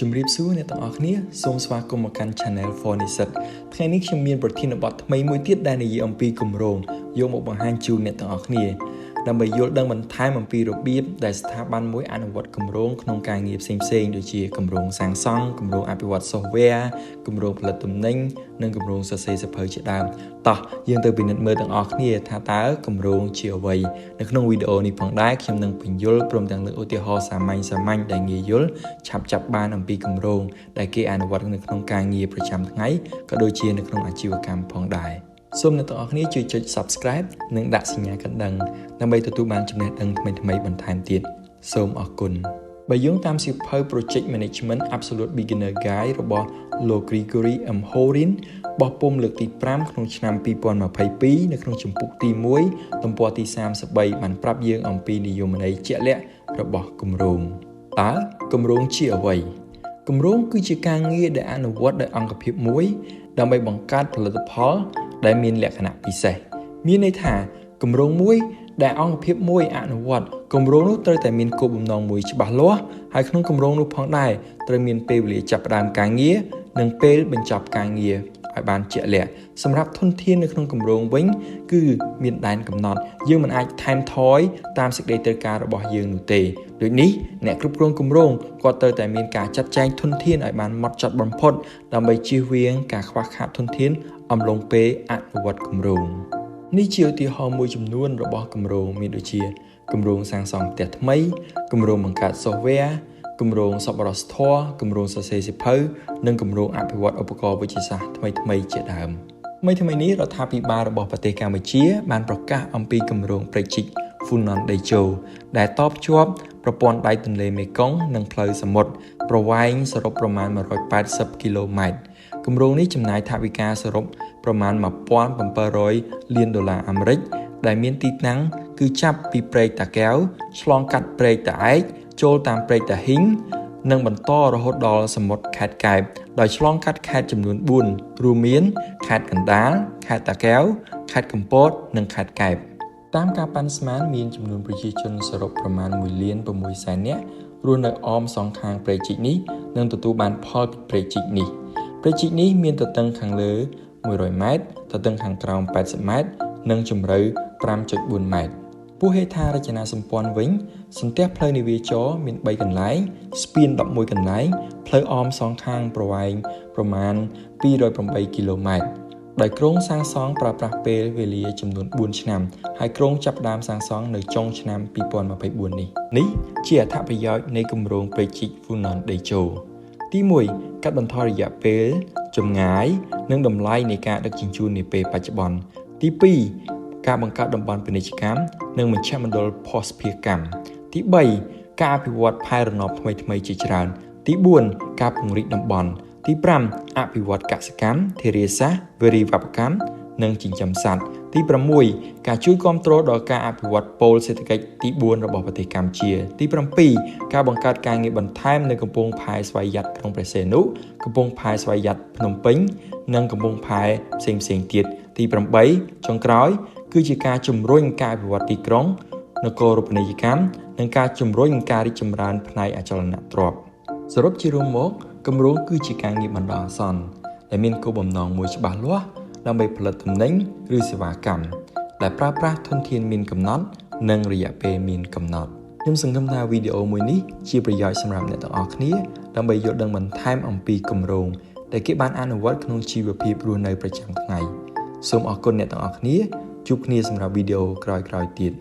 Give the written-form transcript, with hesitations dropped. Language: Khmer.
ជំរាបសួរអ្នកទាំងអស់គ្នាសូមស្វាគមន៍មកកាន់ Channel Forniset ថ្ងៃនេះខ្ញុំមានប្រធានបទថ្មីមួយទៀតដែលនិយាយអំពីគម្រោងយកមកបង្ហាញជូនអ្នកទាំងអស់គ្នាដើម្បីយល់ដឹងបន្ថែមអំពីរបៀបដែលស្ថាប័នមួយអនុវត្តគម្រោងក្នុងការងារផ្សេងៗដូចជាគម្រោងសាងសង់គម្រោងអភិវឌ្ឍ Software គម្រោងផលិតទំនិញនិងគម្រោងសរសេរសៀវភៅជាដើមតោះយើងទៅពិនិត្យមើលទាំងអស់គ្នាថាតើគម្រោងជាអ្វីនៅក្នុងវីដេអូនេះផងដែរខ្ញុំនឹងបញ្យល់ព្រមទាំងលើកឧទាហរណ៍សាមញ្ញដែលងាយយល់ឆាប់ចាប់បានអំពីគម្រោងដែលគេអនុវត្តនៅក្នុងការងារប្រចាំថ្ងៃក៏ដូចជានៅក្នុងអាជីវកម្មផងដែរសូមអ្នកទាំងអស់គ្នាជួយចុច Subscribe និងដាក់សញ្ញាកណ្ដឹងដើម្បីទទួលបានចំណេះដឹងថ្មីៗបន្ថែមទៀតសូមអរគុណបើយោងតាមសៀវភៅ Project Management Absolute Beginner Guide របស់លោក Gregory M. Horin បោះពុម្ពលើកទី5ក្នុងឆ្នាំ2022នៅក្នុងជំពូកទី1ទំព័រទី33បានប្រាប់យើងអំពីនិយមន័យជាក់លាក់របស់គម្រោងតើគម្រោងជាអ្វីគម្រោងគឺជាការងារដែលអនុវត្តដោយអង្គភាពមួយដើម្បីបង្កើតផលិតផលដែលមានលក្ខណៈពិសេសមានន័យថាគម្រោងមួយដែលអង្គភាពមួយអនុវត្តគម្រោងនោះត្រូវតែមានគោលបំណងមួយច្បាស់លាស់ហើយក្នុងគម្រោងនោះផងដែរត្រូវមានពេលវេលាចាប់ផ្ដើមការងារនិងពេលបញ្ចប់ការងារឲ្យបានជាក់លាក់សម្រាប់ធនធាននៅក្នុងគម្រោងវិញគឺមានដែនកំណត់យើងមិនអាចថែមថយតាមសេចក្តីត្រូវការរបស់យើងនោះទេដូចនេះអ្នកគ្រប់គ្រងគម្រោងគាត់ត្រូវតែមានការចាត់ចែងធនធានឲ្យបានហ្មត់ចត់បំផុតដើម្បីជៀសវាងការខ្វះខាតធនធានអំឡុងពេលអនុវត្តគម្រោងនេះជាឧទាហរណ៍មួយចំនួនរបស់គម្រោងមានដូចជាគម្រោងសាងសង់ផ្ទះថ្មីគម្រោងបង្កើត Software គម្រោងសប្បុរសធម៌គម្រោងសរសេរសៀវភៅនិងគម្រោងអភិវឌ្ឍឧបករណ៍វិទ្យាសាស្ត្រថ្មីៗជាដើមថ្មីនេះរដ្ឋាភិបាលរបស់ប្រទេសកម្ពុជាបានប្រកាសអំពីគម្រោងព្រែកជីក Funan Dejo ដែលតភ្ជាប់ប្រព័ន្ធដៃទន្លេមេគង្គនិងផ្លូវសមុទ្រប្រវែងសរុបប្រមាណ180គីឡូម៉ែត្រគម្រោងនេះចំណាយថវិកាសរុបប្រមាណ$1,700 លានអាមេរិកដែលមានទីតាំងគឺចាប់ពីព្រែកតាកែវឆ្លងកាត់ព្រែកតាឯកចូលតាមព្រែកតាហ៊ីងនិងបន្តរហូតដល់សមុទ្រខេត្តកែបដោយឆ្លងកាត់ខេត្តចំនួន4រួមមានខេត្តកណ្ដាលខេត្តតាកែវខេត្តកំពតនិងខេត្តកែបតាមការប៉ាន់ស្មានមានចំនួនប្រជាជនសរុបប្រមាណ1,600,000 នាក់រស់នៅអមសងខាងព្រែកជីកនេះនិងទទួលបានផលពីព្រែកជីកនេះព្រែកជីកនេះមានទទឹងខាងលើ100ម៉ែត្រទទឹងខាងក្រោម80ម៉ែត្រនិងជម្រៅ 5.4 ម៉ែត្រពោះហេដ្ឋារចនាសម្ព័ន្ធវិញសន្ទះផ្លូវនាវាចរមាន3កន្លែងស្ពាន11កន្លែងផ្លូវអមសងខាងប្រវែងប្រមាណ208គីឡូម៉ែត្រដោយក្រុងសាងសង់ប្រើប្រាស់ពេលវេលាចំនួន4ឆ្នាំហើយក្រុងចាប់ផ្ដើមសាងសង់នៅចុងឆ្នាំ2024នេះជាអត្ថប្រយោជន៍នៃគម្រោងព្រែកជីក Funan Dejo ទី1កាត់បន្ថយរយៈពេលចម្ងាយនិងតម្លៃនៃការដឹកជញ្ជូននាពេលបច្ចុប្បន្នទី2ការបង្កើតតំបន់ពាណិជ្ជកម្មនិងមជ្ឈមណ្ឌលភស្តុភារកម្មទី3ការអភិវឌ្ឍផែនរណបថ្មីៗជាច្រើនទី4ការពង្រីកតំបន់ទី5អភិវឌ្ឍកសិកម្មធារាសាស្ត្រវារីវប្បកម្មនិងចិញ្ចឹមសត្វទី6ការជួយគាំទ្រដល់ការអភិវឌ្ឍប៉ូលសេដ្ឋកិច្ចទី4របស់ប្រទេសកម្ពុជាទី7ការបង្កើតការងារបន្ថែមនៅកំពង់ផែស្វយ័តក្រុងព្រះសីហនុកំពង់ផែស្វយ័តភ្នំពេញនិងកំពង់ផែផ្សេងៗទៀតទី8ចុងក្រោយគឺជាការជំរុញការអភិវឌ្ឍទីក្រុងនគរូបនីយកម្មនិងការជំរុញការរីកចម្រើនផ្នែកអចលនទ្រព្យសរុបជារួមមកគម្រោងគឺជាការងារបណ្ដោះអាសន្នដែលមានគោលបំណងមួយច្បាស់លាស់ដើម្បីផលិតទំនិញឬសេវាកម្មដែលប្រើប្រាស់ធនធានមានកំណត់និងរយៈពេលមានកំណត់ខ្ញុំសង្ឃឹមថាវីដេអូមួយនេះជាប្រយោជន៍សម្រាប់អ្នកទាំងអស់គ្នាដើម្បីយល់ដឹងបន្ថែមអំពីគម្រោងដែលគេបានអនុវត្តក្នុងជីវភាពរស់នៅប្រចាំថ្ងៃសូមអរគុណអ្នកទាំងអស់គ្នាជួបគ្នាសម្រាប់វីដេអូក្រោយៗទៀត